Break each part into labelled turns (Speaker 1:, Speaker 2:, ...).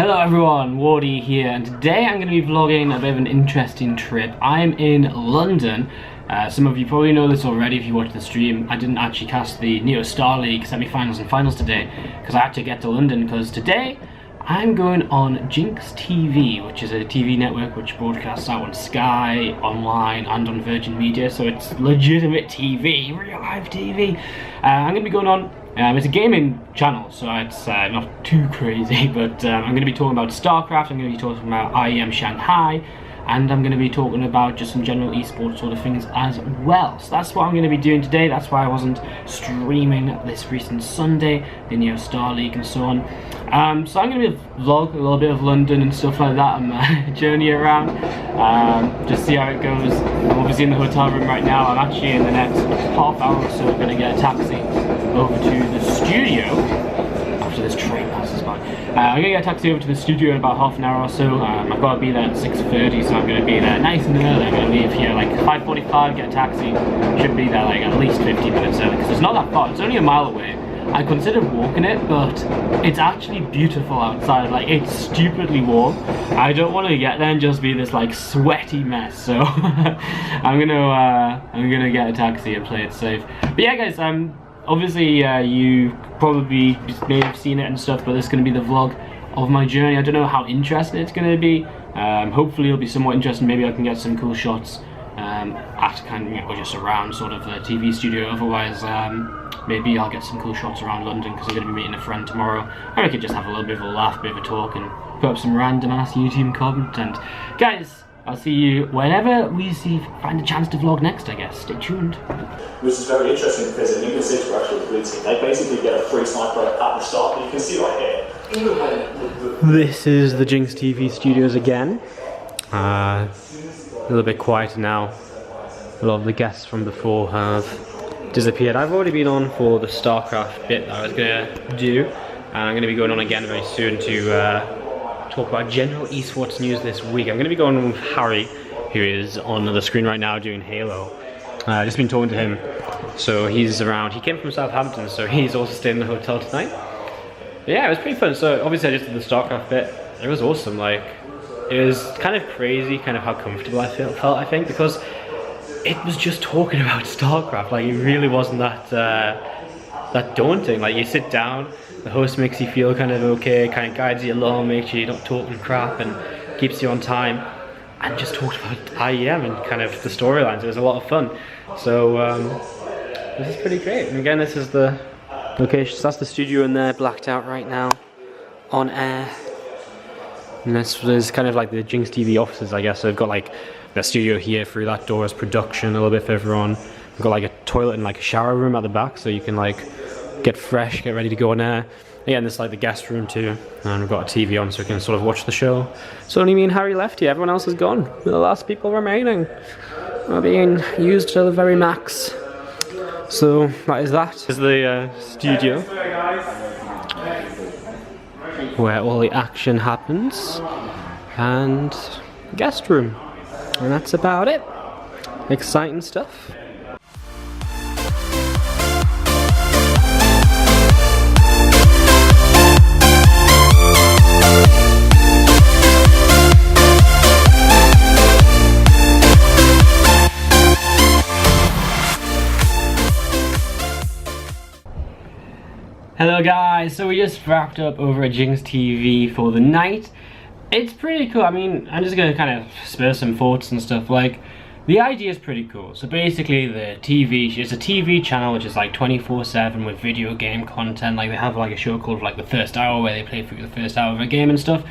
Speaker 1: Hello everyone, Wardí here, and today I'm going to be vlogging a bit of an interesting trip. I'm in London. Some of you probably know this already if you watched the stream. I didn't actually cast the Neo Star League semi-finals and finals today because I had to get to London, because today I'm going on Ginx TV, which is a TV network which broadcasts out on Sky, online and on Virgin Media, so it's legitimate TV, real live TV. I'm going to be going on, it's a gaming channel, so it's not too crazy, but I'm going to be talking about StarCraft, I'm going to be talking about IEM Shanghai, and I'm going to be talking about just some general esports sort of things as well. So that's what I'm going to be doing today. That's why I wasn't streaming this recent Sunday, the Neo Star League and so on. So I'm going to vlog a little bit of London and stuff like that, and my journey around, just see how it goes. I'm obviously in the hotel room right now. I'm actually in the next half hour or so going to get a taxi over to the studio after this train passes by. I'm going to get a taxi over to the studio in about half an hour or so. I've got to be there at 6:30, so I'm going to be there nice and early. I'm going to leave here like 5:45, get a taxi. Should be there like at least 15 minutes early, because it's not that far. It's only a mile away. I considered walking it, but it's actually beautiful outside. Like, it's stupidly warm. I don't want to get there and just be this like sweaty mess, so I'm gonna get a taxi and play it safe. But yeah, guys, obviously you probably may have seen it and stuff, but this is going to be the vlog of my journey. I don't know how interesting it's going to be. Hopefully it'll be somewhat interesting. Maybe I can get some cool shots at kind of, you know, just around sort of the TV studio. Otherwise, maybe I'll get some cool shots around London, because I'm going to be meeting a friend tomorrow. Or I could just have a little bit of a laugh, bit of a talk, and put up some random ass YouTube content. Guys, I'll see you whenever we find a chance to vlog next, I guess. Stay tuned.
Speaker 2: Which is very interesting, because in English interaction with the blue team, they basically get a free sniper at the start, and you can see right here.
Speaker 1: This is the Ginx TV studios again. A little bit quieter now. A lot of the guests from before have disappeared. I've already been on for the StarCraft bit that I was going to do, and I'm going to be going on again very soon to talk about general esports news this week. I'm going to be going with Harry, who is on the screen right now doing Halo. I've just been talking to him, so he's around. He came from Southampton, so he's also staying in the hotel tonight. But yeah, it was pretty fun. So obviously I just did the StarCraft bit. It was awesome. Like, it was kind of crazy, kind of how comfortable I felt, I think, because it was just talking about StarCraft. Like, it really wasn't that daunting. Like, you sit down, the host makes you feel kind of okay, kind of guides you along, makes sure you're not talking crap, and keeps you on time, and just talked about IEM and kind of the storylines. It was a lot of fun. So this is pretty great. And again, this is the location. So that's the studio in there, blacked out right now, on air. And this is kind of like the Ginx TV offices, I guess. So they've got like the studio here, through that door is production, a little bit further on. We've got like a toilet and like a shower room at the back, so you can like get fresh, get ready to go on air. Again, this is like the guest room too, and we've got a TV on so we can sort of watch the show. So only me and Harry left here, everyone else is gone. We're the last people remaining. We're being used to the very max. So that is that. This is the studio where all the action happens, and guest room. And that's about it. Exciting stuff. Hello guys, so we just wrapped up over at Ginx TV for the night. It's pretty cool. I mean, I'm just gonna kind of spur some thoughts and stuff. Like, the idea is pretty cool. So basically the TV, it's a TV channel which is like 24/7 with video game content. Like, they have like a show called like the first hour, where they play through the first hour of a game and stuff.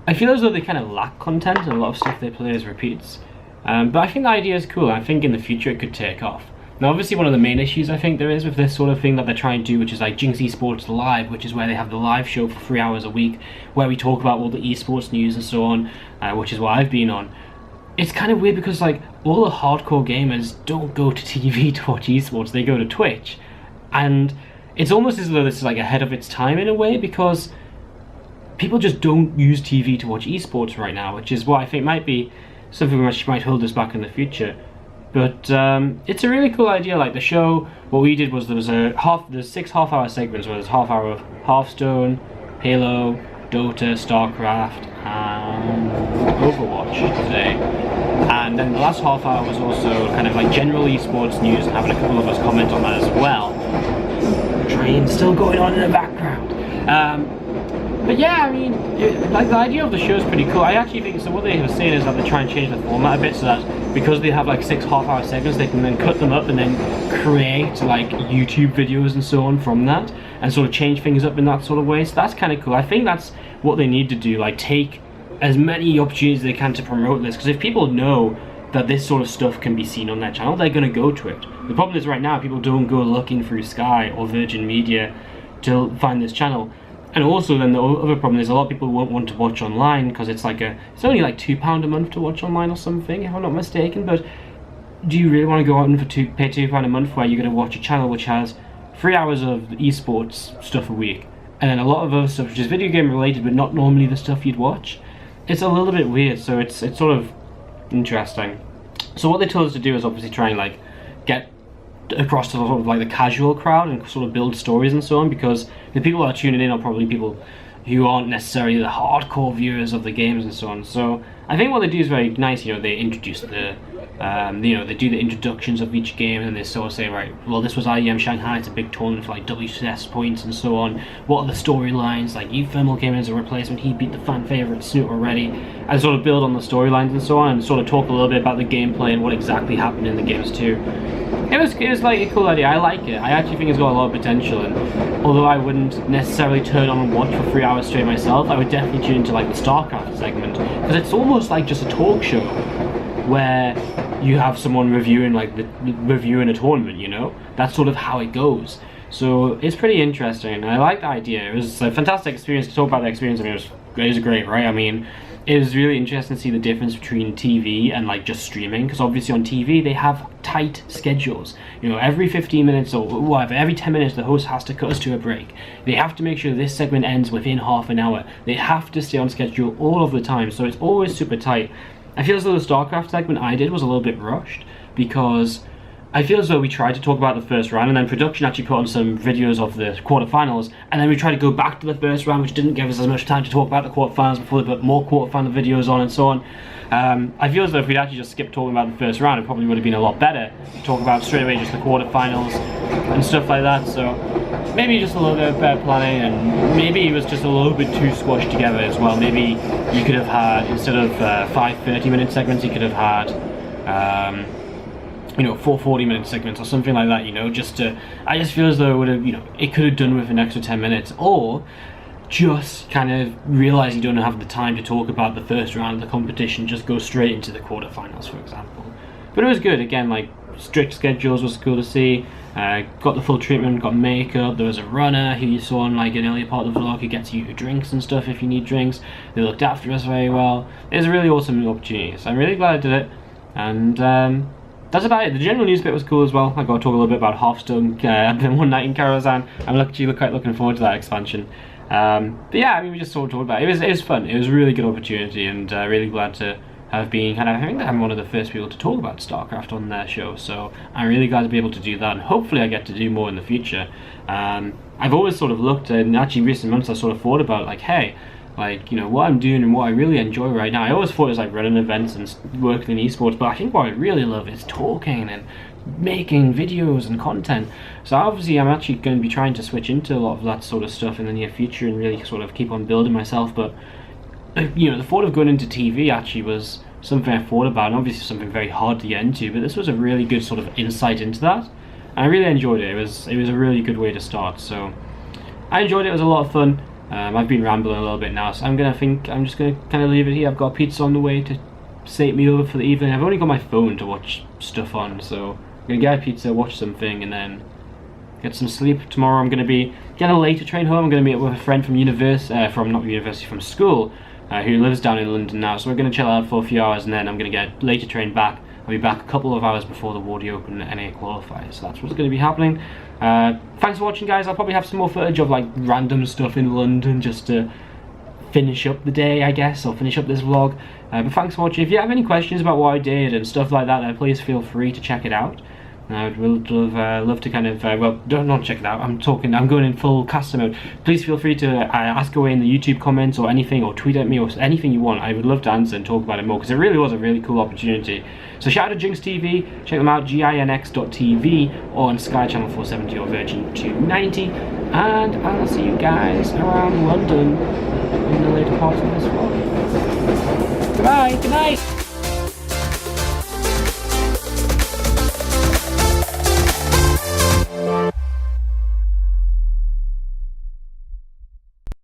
Speaker 1: I feel as though they kind of lack content, and a lot of stuff they play is repeats. But I think the idea is cool. I think in the future it could take off. Now, obviously, one of the main issues I think there is with this sort of thing that they're trying to do, which is like Ginx Esports Live, which is where they have the live show for 3 hours a week, where we talk about all the esports news and so on, which is what I've been on. It's kind of weird because like all the hardcore gamers don't go to TV to watch esports, they go to Twitch. And it's almost as though this is like ahead of its time in a way, because people just don't use TV to watch esports right now, which is what I think might be something which might hold us back in the future. But it's a really cool idea. Like the show, what we did was there's 6 half-hour segments where there's half hour of Hearthstone, Halo, Dota, StarCraft, and Overwatch today. And then the last half hour was also kind of like general esports news, and having a couple of us comment on that as well. Train still going on in the background. But yeah, I mean, like the idea of the show is pretty cool. I actually think, so what they were saying is that they try and change the format a bit so that because they have like 6 half-hour segments, they can then cut them up and then create like YouTube videos and so on from that, and sort of change things up in that sort of way. So that's kind of cool. I think that's what they need to do, like take as many opportunities as they can to promote this, because if people know that this sort of stuff can be seen on their channel, they're going to go to it. The problem is right now people don't go looking through Sky or Virgin Media to find this channel. And also then the other problem is a lot of people won't want to watch online because it's like it's only like £2 a month to watch online or something, if I'm not mistaken. But do you really want to go out and pay £2 a month where you're going to watch a channel which has 3 hours of esports stuff a week, and then a lot of other stuff which is video game related but not normally the stuff you'd watch? It's a little bit weird, so it's sort of interesting. So what they told us to do is obviously try and like get across to sort of like the casual crowd and sort of build stories and so on, because the people that are tuning in are probably people who aren't necessarily the hardcore viewers of the games and so on. So I think what they do is very nice. You know, they introduce the you know, they do the introductions of each game, and they sort of say, right, well, this was IEM Shanghai, it's a big tournament for like WCS points and so on. What are the storylines? Like, Thermal came in as a replacement, he beat the fan favorite Snoot already, and sort of build on the storylines and so on, and sort of talk a little bit about the gameplay and what exactly happened in the games too. It was like a cool idea. I like it. I actually think it's got a lot of potential, and although I wouldn't necessarily turn on and watch for 3 hours straight myself, I would definitely tune into like the StarCraft segment, because it's almost like just a talk show where you have someone reviewing reviewing a tournament, you know? That's sort of how it goes. So it's pretty interesting. I like the idea. It was a fantastic experience to talk about the experience. I mean, it was great, right? I mean, it was really interesting to see the difference between TV and like just streaming, because obviously on TV they have tight schedules. You know, every 15 minutes or whatever, every 10 minutes the host has to cut us to a break. They have to make sure this segment ends within half an hour. They have to stay on schedule all of the time, so it's always super tight. I feel as though the StarCraft segment I did was a little bit rushed, because I feel as though we tried to talk about the first round, and then production actually put on some videos of the quarterfinals, and then we tried to go back to the first round, which didn't give us as much time to talk about the quarterfinals before they put more quarterfinal videos on and so on. I feel as though if we'd actually just skipped talking about the first round, it probably would have been a lot better to talk about straight away just the quarterfinals and stuff like that. So maybe just a little bit of better planning, and maybe it was just a little bit too squashed together as well. Maybe you could have had, instead of 5 30-minute segments, you could have had you know, 4 40-minute segments or something like that, you know, just to, I just feel as though it would have, you know, it could have done with an extra 10 minutes, or just kind of realize you don't have the time to talk about the first round of the competition, just go straight into the quarterfinals, for example. But it was good, again, like, strict schedules was cool to see. Got the full treatment, got makeup, there was a runner who you saw in like an earlier part of the vlog who gets you drinks and stuff if you need drinks. They looked after us very well. It was a really awesome opportunity, so I'm really glad I did it. And that's about it. The general news bit was cool as well. I got to talk a little bit about Hearthstone, One Night in Karazhan. I'm actually quite looking forward to that expansion. But yeah, I mean, we just sort of talked about it. It was fun. It was a really good opportunity, and really glad to have been I think I'm one of the first people to talk about StarCraft on their show, so I'm really glad to be able to do that, and hopefully I get to do more in the future. I've always sort of looked, and actually recent months I sort of thought about, like, hey, like, you know, what I'm doing and what I really enjoy right now. I always thought it was like running events and working in esports, but I think what I really love is talking and making videos and content. So obviously I'm actually going to be trying to switch into a lot of that sort of stuff in the near future and really sort of keep on building myself. But you know, the thought of going into TV actually was something I thought about, and obviously something very hard to get into, but this was a really good sort of insight into that, and I really enjoyed it. It was a really good way to start, so I enjoyed it. It was a lot of fun. I've been rambling a little bit now, so I'm just gonna kind of leave it here. I've got pizza on the way to sate me over for the evening. I've only got my phone to watch stuff on, so I'm gonna get a pizza, watch something, and then get some sleep. Tomorrow I'm gonna be getting a later train home. I'm gonna meet up with a friend from from school, who lives down in London now, so we're going to chill out for a few hours, and then I'm going to get a later train back. I'll be back a couple of hours before the Wardí Open NA qualifiers, so that's what's going to be happening. Thanks for watching, guys. I'll probably have some more footage of like random stuff in London just to finish up the day, I guess, or finish up this vlog. But thanks for watching. If you have any questions about what I did and stuff like that, then please feel free to check it out. And I would love to kind of, well, don't check it out. I'm going in full caster mode. Please feel free to ask away in the YouTube comments or anything, or tweet at me or anything you want. I would love to answer and talk about it more, because it really was a really cool opportunity. So shout out to Ginx TV, check them out, ginx.tv, or on Sky Channel 470 or Virgin 290. And I'll see you guys around London in the later part of this vlog. Goodbye, good night.